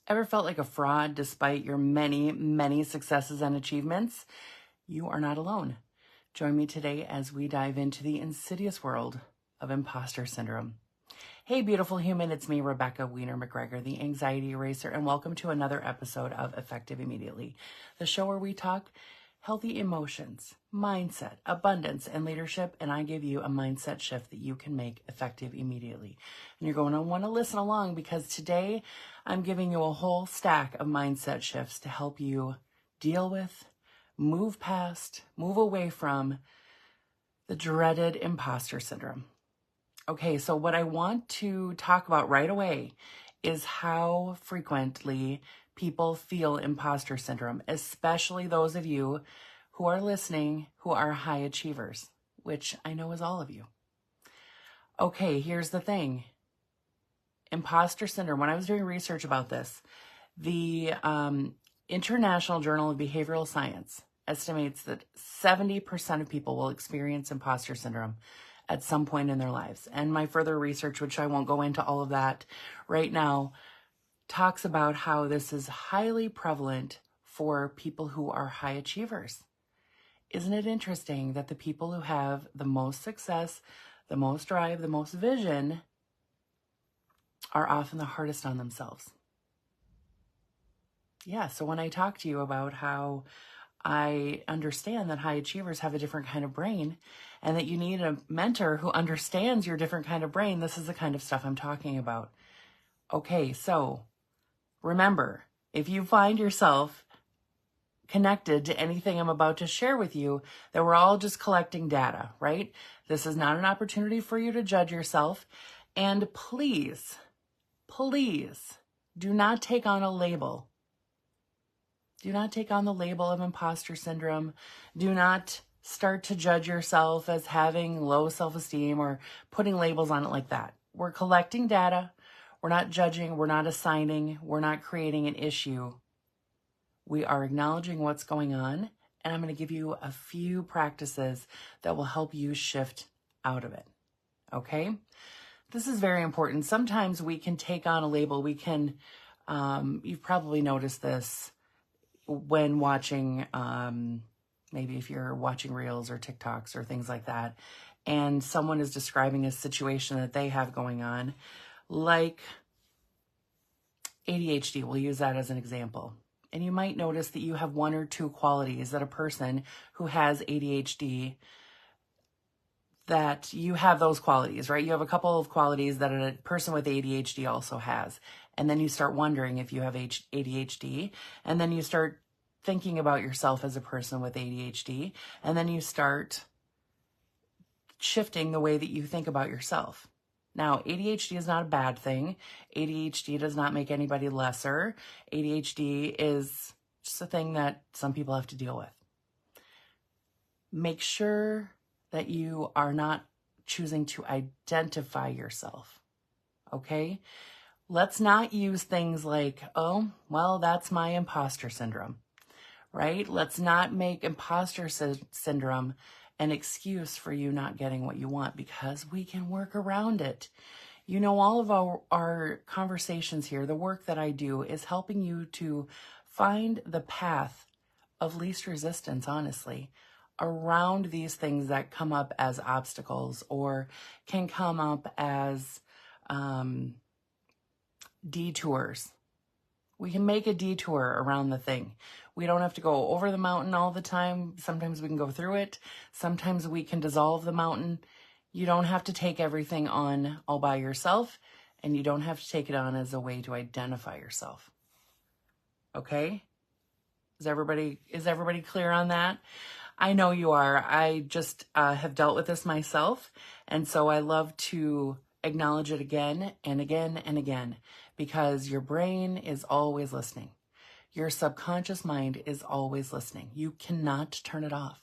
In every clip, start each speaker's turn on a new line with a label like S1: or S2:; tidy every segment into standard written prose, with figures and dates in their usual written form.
S1: Ever felt like a fraud despite your many, many successes and achievements? You are not alone. Join me today as we dive into the insidious world of imposter syndrome. Hey, beautiful human, it's me, Rebecca Wiener McGregor, the anxiety eraser, and welcome to another episode of Effective Immediately, the show where we talk healthy emotions, mindset, abundance, and leadership, and I give you a mindset shift that you can make effective immediately. And you're going to want to listen along because today I'm giving you a whole stack of mindset shifts to help you deal with, move past, move away from the dreaded imposter syndrome. Okay, so what I want to talk about right away is how frequently people feel imposter syndrome, especially those of you who are listening who are high achievers, which I know is all of you. Okay, here's the thing. Imposter syndrome, when I was doing research about this, the International Journal of Behavioral Science estimates that 70% of people will experience imposter syndrome at some point in their lives. And my further research, which I won't go into all of that right now, talks about how this is highly prevalent for people who are high achievers. Isn't it interesting that the people who have the most success, the most drive, the most vision are often the hardest on themselves? Yeah, so when I talk to you about how I understand that high achievers have a different kind of brain and that you need a mentor who understands your different kind of brain, this is the kind of stuff I'm talking about. Okay, so remember, if you find yourself connected to anything I'm about to share with you, that we're all just collecting data, right? This is not an opportunity for you to judge yourself. And please, please do not take on a label. Do not take on the label of imposter syndrome. Do not start to judge yourself as having low self-esteem or putting labels on it like that. We're collecting data. We're not judging. We're not assigning. We're not creating an issue. We are acknowledging what's going on, and I'm going to give you a few practices that will help you shift out of it. Okay? This is very important. Sometimes we can take on a label. We can, you've probably noticed this when watching, maybe if you're watching Reels or TikToks or things like that, and someone is describing a situation that they have going on, like ADHD, we'll use that as an example. And you might notice that you have one or two qualities that a person who has ADHD, that you have those qualities, right? You have a couple of qualities that a person with ADHD also has. And then you start wondering if you have ADHD. And then you start thinking about yourself as a person with ADHD. And then you start shifting the way that you think about yourself. Now, ADHD is not a bad thing. ADHD does not make anybody lesser. ADHD is just a thing that some people have to deal with. Make sure that you are not choosing to identify yourself, okay? Let's not use things like, oh, well, that's my imposter syndrome, right? Let's not make imposter syndrome an excuse for you not getting what you want, because we can work around it. You know, all of our conversations here, the work that I do is helping you to find the path of least resistance, honestly, around these things that come up as obstacles or can come up as detours. We can make a detour around the thing. We don't have to go over the mountain all the time. Sometimes we can go through it. Sometimes we can dissolve the mountain. You don't have to take everything on all by yourself, and you don't have to take it on as a way to identify yourself. Okay? Is everybody clear on that? I know you are. I just have dealt with this myself, and so I love to acknowledge it again and again and again, because your brain is always listening. Your subconscious mind is always listening. You cannot turn it off.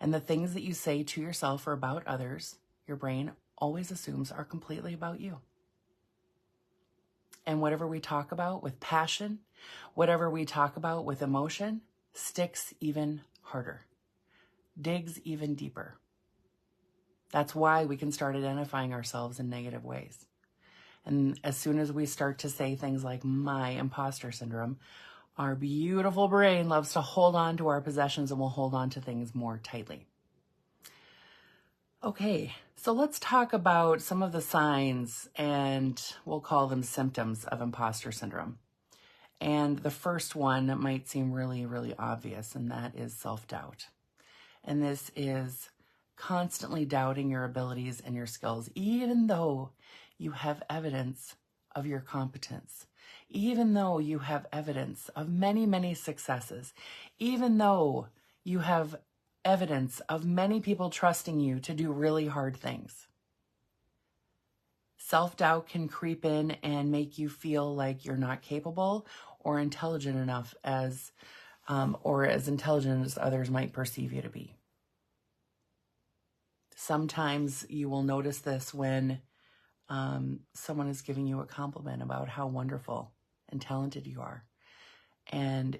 S1: And the things that you say to yourself or about others, your brain always assumes are completely about you. And whatever we talk about with passion, whatever we talk about with emotion, sticks even harder, digs even deeper. That's why we can start identifying ourselves in negative ways. And as soon as we start to say things like my imposter syndrome, our beautiful brain loves to hold on to our possessions and will hold on to things more tightly. Okay, so let's talk about some of the signs, and we'll call them symptoms of imposter syndrome. And the first one might seem really, really obvious, and that is self-doubt. And this is constantly doubting your abilities and your skills, even though you have evidence of your competence, even though you have evidence of many, many successes, even though you have evidence of many people trusting you to do really hard things. Self-doubt can creep in and make you feel like you're not capable or intelligent enough or as intelligent as others might perceive you to be. Sometimes you will notice this when someone is giving you a compliment about how wonderful and talented you are, and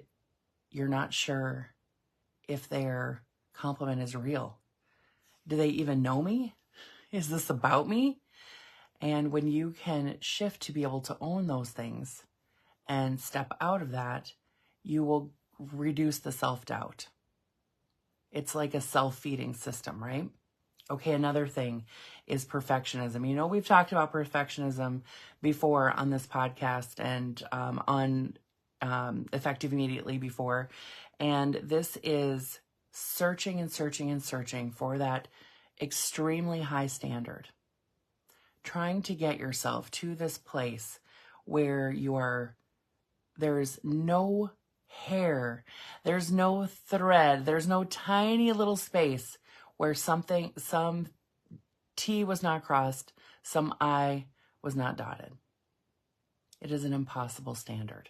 S1: you're not sure if their compliment is real. Do they even know me? Is this about me? And when you can shift to be able to own those things and step out of that, you will reduce the self-doubt. It's like a self-feeding system, right? Okay, another thing is perfectionism. You know, we've talked about perfectionism before on this podcast and on Effective Immediately before. And this is searching and searching and searching for that extremely high standard. Trying to get yourself to this place where there's no hair, there's no thread, there's no tiny little space where some T was not crossed, some I was not dotted. It is an impossible standard,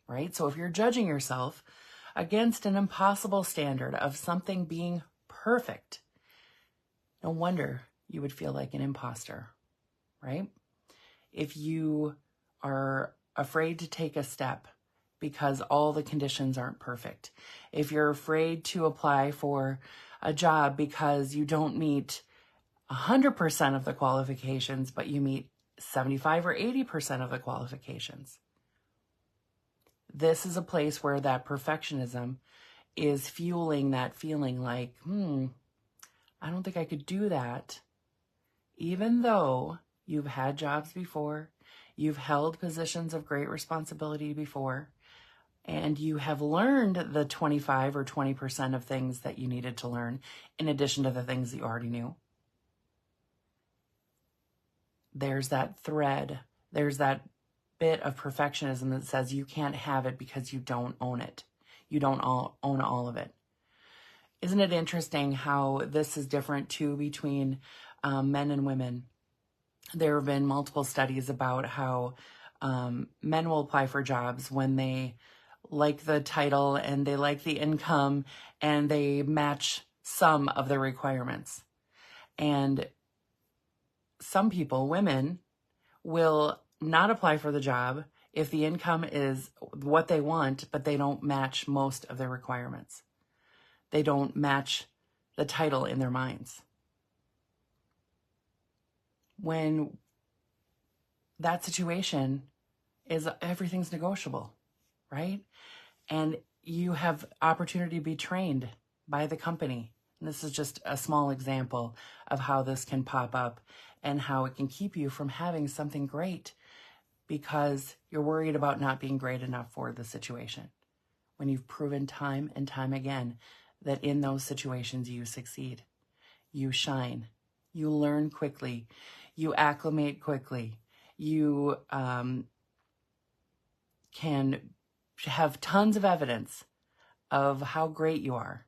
S1: right? So if you're judging yourself against an impossible standard of something being perfect, no wonder you would feel like an imposter, right? If you are afraid to take a step because all the conditions aren't perfect, if you're afraid to apply for a job because you don't meet 100% of the qualifications, but you meet 75 or 80% of the qualifications, this is a place where that perfectionism is fueling that feeling like, I don't think I could do that. Even though you've had jobs before, you've held positions of great responsibility before, and you have learned the 25 or 20% of things that you needed to learn in addition to the things that you already knew. There's that thread, there's that bit of perfectionism that says you can't have it because you don't own it. You don't own all of it. Isn't it interesting how this is different too between men and women? There have been multiple studies about how men will apply for jobs when they like the title and they like the income and they match some of the requirements. And some people, women, will not apply for the job if the income is what they want, but they don't match most of their requirements. They don't match the title in their minds. When that situation is everything's negotiable, right? And you have opportunity to be trained by the company. And this is just a small example of how this can pop up and how it can keep you from having something great because you're worried about not being great enough for the situation. When you've proven time and time again that in those situations you succeed, you shine, you learn quickly, you acclimate quickly, you can have tons of evidence of how great you are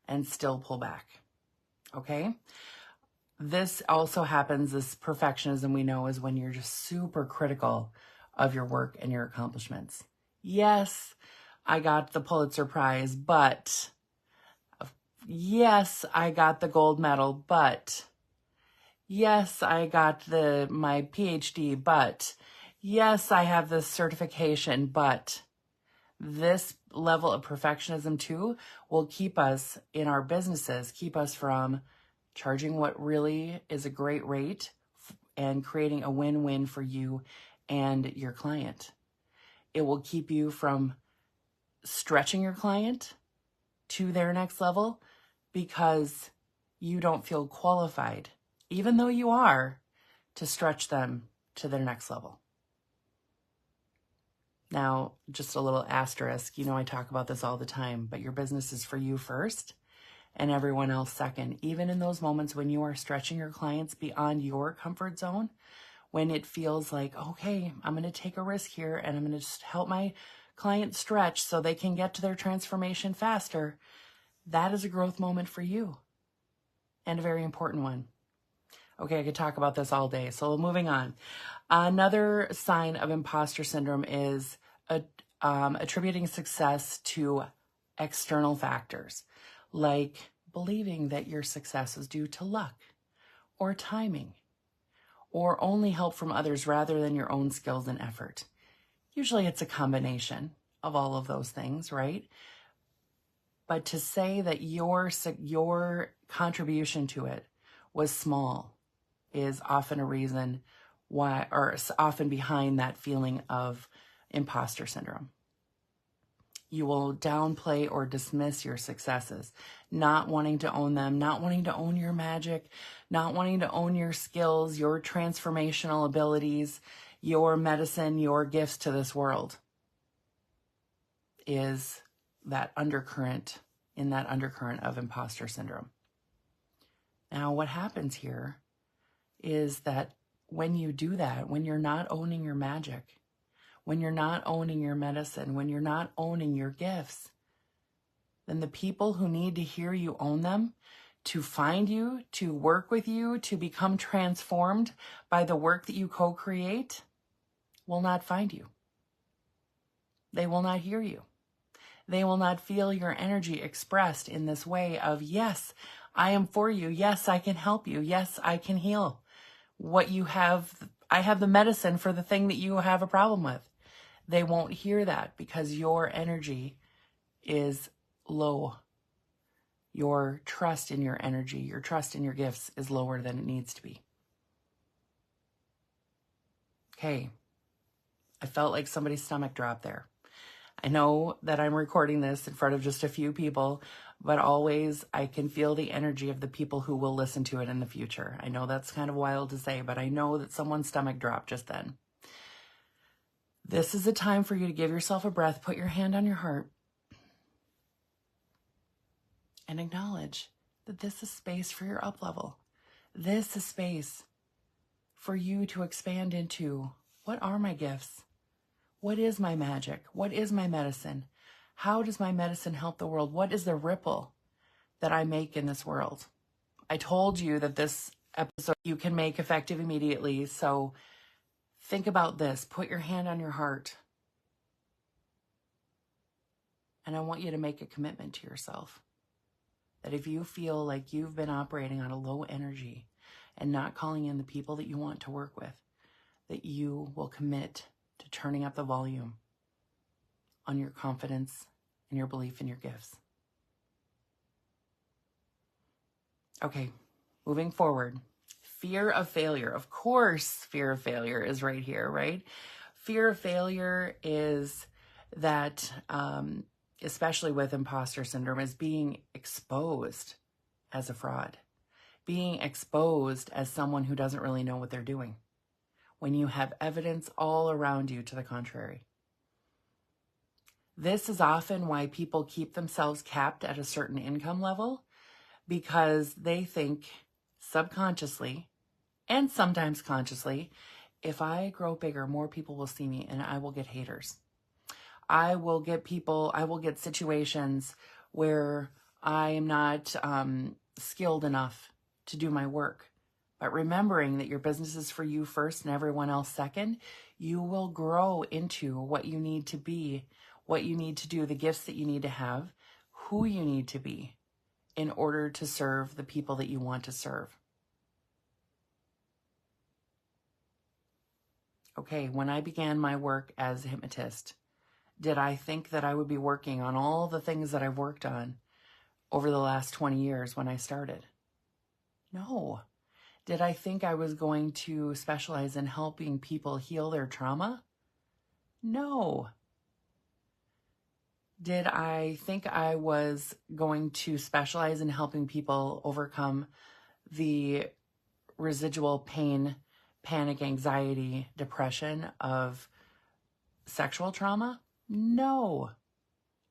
S1: and still pull back, okay? This also happens, this perfectionism we know is when you're just super critical of your work and your accomplishments. Yes, I got the Pulitzer Prize, but yes, I got the gold medal, but yes, I got my PhD, but yes, I have this certification, but this level of perfectionism too will keep us in our businesses, keep us from charging what really is a great rate and creating a win-win for you and your client. It will keep you from stretching your client to their next level because you don't feel qualified, even though you are, to stretch them to their next level. Now, just a little asterisk, I talk about this all the time, but your business is for you first and everyone else second. Even in those moments when you are stretching your clients beyond your comfort zone, when it feels like, okay, I'm going to take a risk here and I'm going to just help my client stretch so they can get to their transformation faster, that is a growth moment for you and a very important one. Okay, I could talk about this all day. So moving on. Another sign of imposter syndrome is attributing success to external factors, like believing that your success is due to luck or timing or only help from others rather than your own skills and effort. Usually it's a combination of all of those things, right? But to say that your contribution to it was small is often a reason why, or often behind that feeling of imposter syndrome. You will downplay or dismiss your successes, not wanting to own them, not wanting to own your magic, not wanting to own your skills, your transformational abilities, your medicine, your gifts to this world is that undercurrent of imposter syndrome. Now, what happens here is that when you do that, when you're not owning your magic, when you're not owning your medicine, when you're not owning your gifts, then the people who need to hear you own them, to find you, to work with you, to become transformed by the work that you co-create, will not find you. They will not hear you. They will not feel your energy expressed in this way of, yes, I am for you. Yes, I can help you. Yes, I can heal what you have. I have the medicine for the thing that you have a problem with. They won't hear that because your energy is low. Your trust in your energy, your trust in your gifts is lower than it needs to be. Okay. I felt like somebody's stomach dropped there. I know that I'm recording this in front of just a few people, but always I can feel the energy of the people who will listen to it in the future. I know that's kind of wild to say, but I know that someone's stomach dropped just then. This is a time for you to give yourself a breath, put your hand on your heart, and acknowledge that this is space for your up level. This is space for you to expand into, what are my gifts? What is my magic? What is my medicine? How does my medicine help the world? What is the ripple that I make in this world? I told you that this episode you can make effective immediately. So think about this. Put your hand on your heart. And I want you to make a commitment to yourself that if you feel like you've been operating on a low energy and not calling in the people that you want to work with, that you will commit to turning up the volume on your confidence and your belief in your gifts. Okay, moving forward. Fear of failure. Of course, fear of failure is right here, right? Fear of failure is that, especially with imposter syndrome, is being exposed as a fraud, being exposed as someone who doesn't really know what they're doing, when you have evidence all around you to the contrary. This is often why people keep themselves capped at a certain income level, because they think subconsciously and sometimes consciously, if I grow bigger, more people will see me and I will get haters. I will get situations where I am not skilled enough to do my work. But remembering that your business is for you first and everyone else second, you will grow into what you need to be, what you need to do, the gifts that you need to have, who you need to be in order to serve the people that you want to serve. Okay, when I began my work as a hypnotist, did I think that I would be working on all the things that I've worked on over the last 20 years when I started? No. Did I think I was going to specialize in helping people heal their trauma? No. Did I think I was going to specialize in helping people overcome the residual pain, panic, anxiety, depression of sexual trauma? No.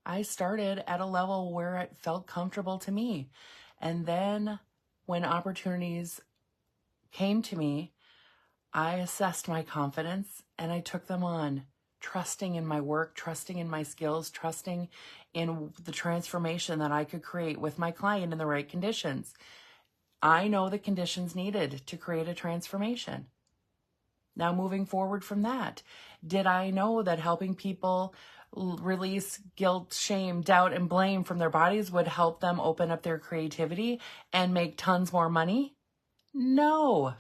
S1: I started at a level where it felt comfortable to me. And then when opportunities came to me, I assessed my confidence and I took them on, trusting in my work, trusting in my skills, trusting in the transformation that I could create with my client in the right conditions. I know the conditions needed to create a transformation. Now, moving forward from that, did I know that helping people release guilt, shame, doubt, and blame from their bodies would help them open up their creativity and make tons more money? No.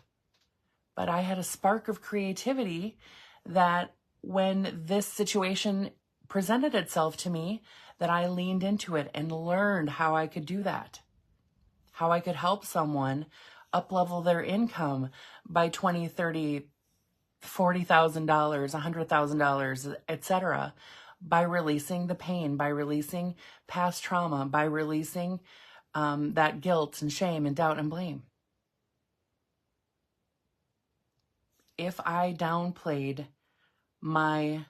S1: But I had a spark of creativity that when this situation presented itself to me, that I leaned into it and learned how I could do that, how I could help someone up-level their income by $20,000, $30,000, $40,000, $100,000, etc., by releasing the pain, by releasing past trauma, by releasing that guilt and shame and doubt and blame. If I downplayed my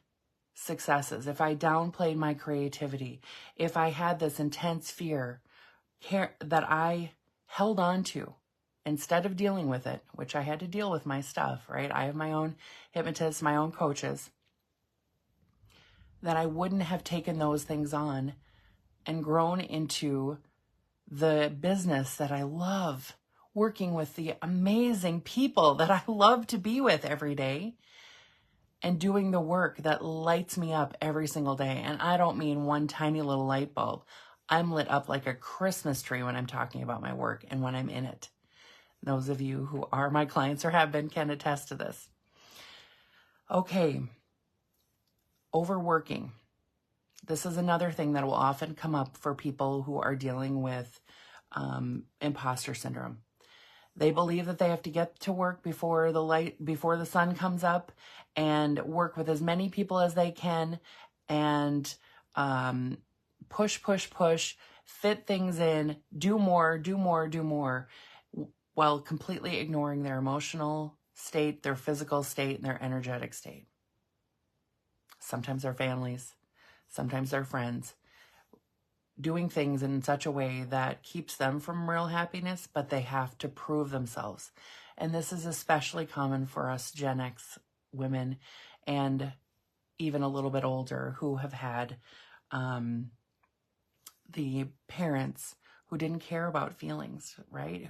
S1: successes, if I downplayed my creativity, if I had this intense fear that I held on to instead of dealing with it, which I had to deal with my stuff, right? I have my own hypnotists, my own coaches, that I wouldn't have taken those things on and grown into the business that I love, working with the amazing people that I love to be with every day, and doing the work that lights me up every single day. And I don't mean one tiny little light bulb. I'm lit up like a Christmas tree when I'm talking about my work and when I'm in it. Those of you who are my clients or have been can attest to this. Okay, overworking. This is another thing that will often come up for people who are dealing with imposter syndrome. They believe that they have to get to work before the sun comes up and work with as many people as they can and push, fit things in, do more, while completely ignoring their emotional state, their physical state, and their energetic state. Sometimes their families, sometimes their friends, doing things in such a way that keeps them from real happiness, but they have to prove themselves. And this is especially common for us Gen X women and even a little bit older who have had the parents who didn't care about feelings, right?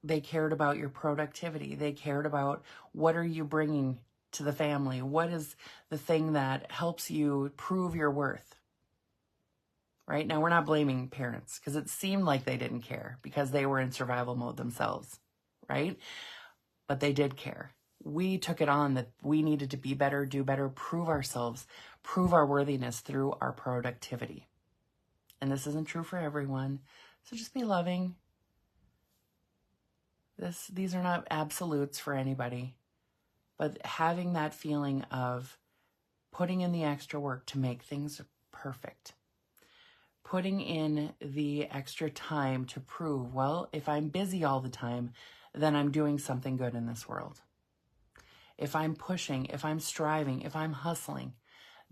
S1: They cared about your productivity. They cared about what are you bringing to the family? What is the thing that helps you prove your worth? Right? Now, we're not blaming parents because it seemed like they didn't care because they were in survival mode themselves, right? But they did care. We took it on that we needed to be better, do better, prove ourselves, prove our worthiness through our productivity. And this isn't true for everyone. So just be loving. These are not absolutes for anybody. But having that feeling of putting in the extra work to make things perfect. Putting in the extra time to prove, well, if I'm busy all the time, then I'm doing something good in this world. If I'm pushing, if I'm striving, if I'm hustling,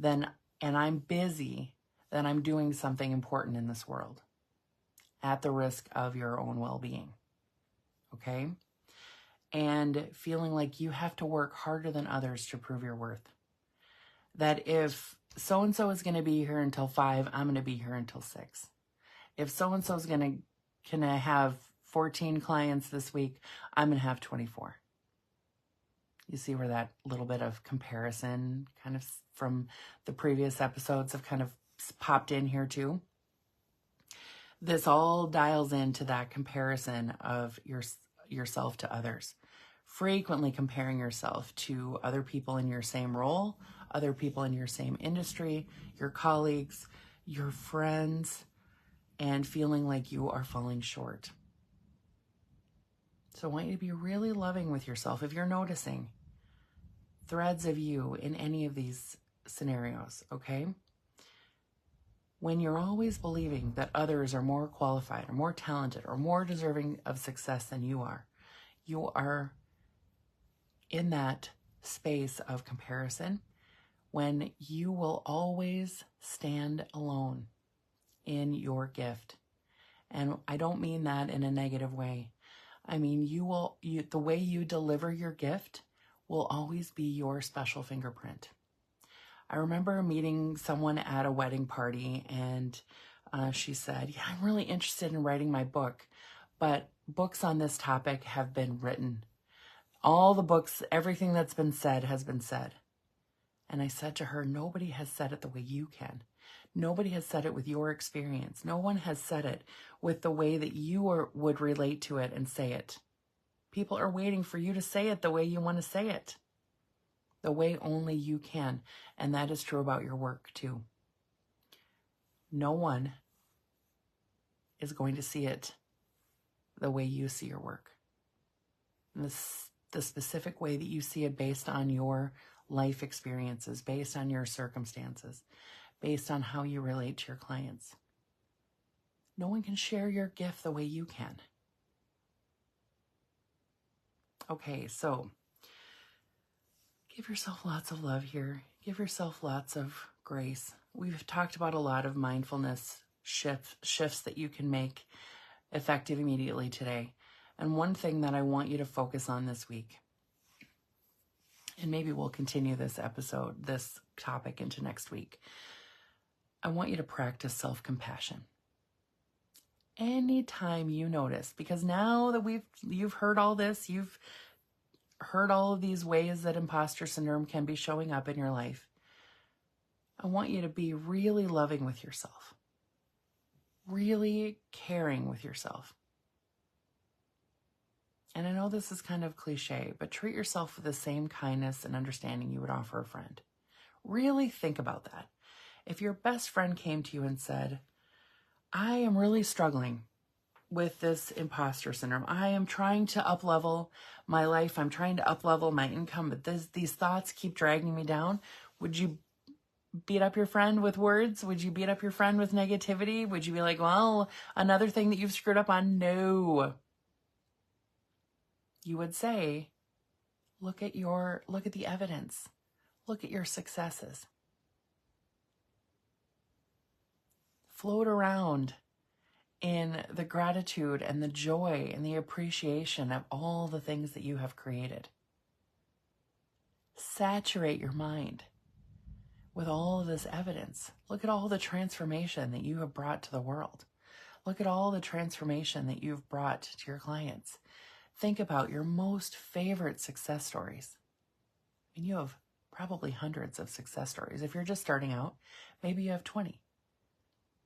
S1: and I'm busy, then I'm doing something important in this world at the risk of your own well-being. Okay? And feeling like you have to work harder than others to prove your worth. That if so-and-so is going to be here until 5, I'm going to be here until 6. If so-and-so is going to have 14 clients this week, I'm going to have 24. You see where that little bit of comparison kind of from the previous episodes have kind of popped in here too? This all dials into that comparison of yourself to others. Frequently comparing yourself to other people in your same role, other people in your same industry, your colleagues, your friends, and feeling like you are falling short. So I want you to be really loving with yourself. If you're noticing threads of you in any of these scenarios, okay? When you're always believing that others are more qualified or more talented or more deserving of success than you are in that space of comparison when you will always stand alone in your gift. And I don't mean that in a negative way. I mean, the way you deliver your gift will always be your special fingerprint. I remember meeting someone at a wedding party, and she said, yeah, I'm really interested in writing my book, but books on this topic have been written. All the books, everything that's been said has been said. And I said to her, nobody has said it the way you can. Nobody has said it with your experience. No one has said it with the way that you would relate to it and say it. People are waiting for you to say it the way you want to say it, the way only you can. And that is true about your work too. No one is going to see it the way you see your work. The specific way that you see it based on your life experiences, based on your circumstances, based on how you relate to your clients. No one can share your gift the way you can. Okay, so give yourself lots of love here. Give yourself lots of grace. We've talked about a lot of mindfulness shifts that you can make effective immediately today. And one thing that I want you to focus on this week, and maybe we'll continue this topic into next week. I want you to practice self-compassion. Anytime you notice, because now that you've heard all this, you've heard all of these ways that imposter syndrome can be showing up in your life, I want you to be really loving with yourself, really caring with yourself. And I know this is kind of cliche, but treat yourself with the same kindness and understanding you would offer a friend. Really think about that. If your best friend came to you and said, I am really struggling with this imposter syndrome. I am trying to up-level my life. I'm trying to up-level my income, but these thoughts keep dragging me down. Would you beat up your friend with words? Would you beat up your friend with negativity? Would you be like, well, another thing that you've screwed up on? No. You would say, look at the evidence. Look at your successes. Float around in the gratitude and the joy and the appreciation of all the things that you have created. Saturate your mind with all of this evidence. Look at all the transformation that you have brought to the world. Look at all the transformation that you've brought to your clients. Think about your most favorite success stories. And you have probably hundreds of success stories. If you're just starting out, maybe you have 20.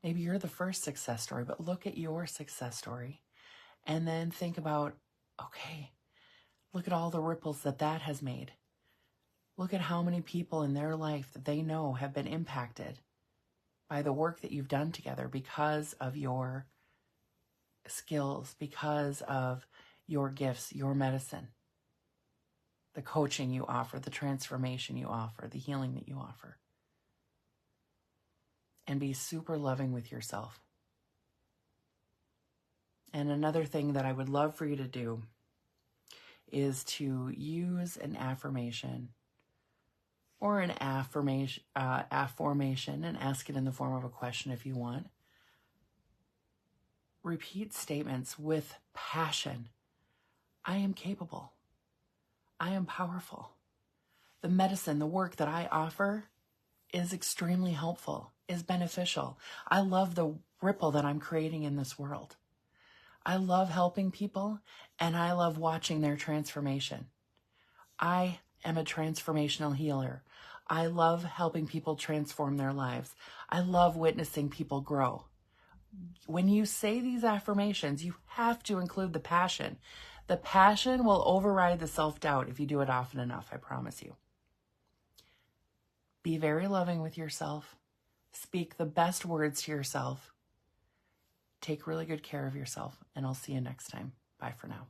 S1: Maybe you're the first success story, but look at your success story and then think about, okay, look at all the ripples that has made. Look at how many people in their life that they know have been impacted by the work that you've done together because of your skills, because of your gifts, your medicine, the coaching you offer, the transformation you offer, the healing that you offer. And be super loving with yourself. And another thing that I would love for you to do is to use an affirmation or an affirmation and ask it in the form of a question if you want. Repeat statements with passion. I am capable. I am powerful. The medicine, the work that I offer is extremely helpful, is beneficial. I love the ripple that I'm creating in this world. I love helping people, and I love watching their transformation. I am a transformational healer. I love helping people transform their lives. I love witnessing people grow. When you say these affirmations, you have to include the passion. The passion will override the self-doubt if you do it often enough, I promise you. Be very loving with yourself. Speak the best words to yourself. Take really good care of yourself, and I'll see you next time. Bye for now.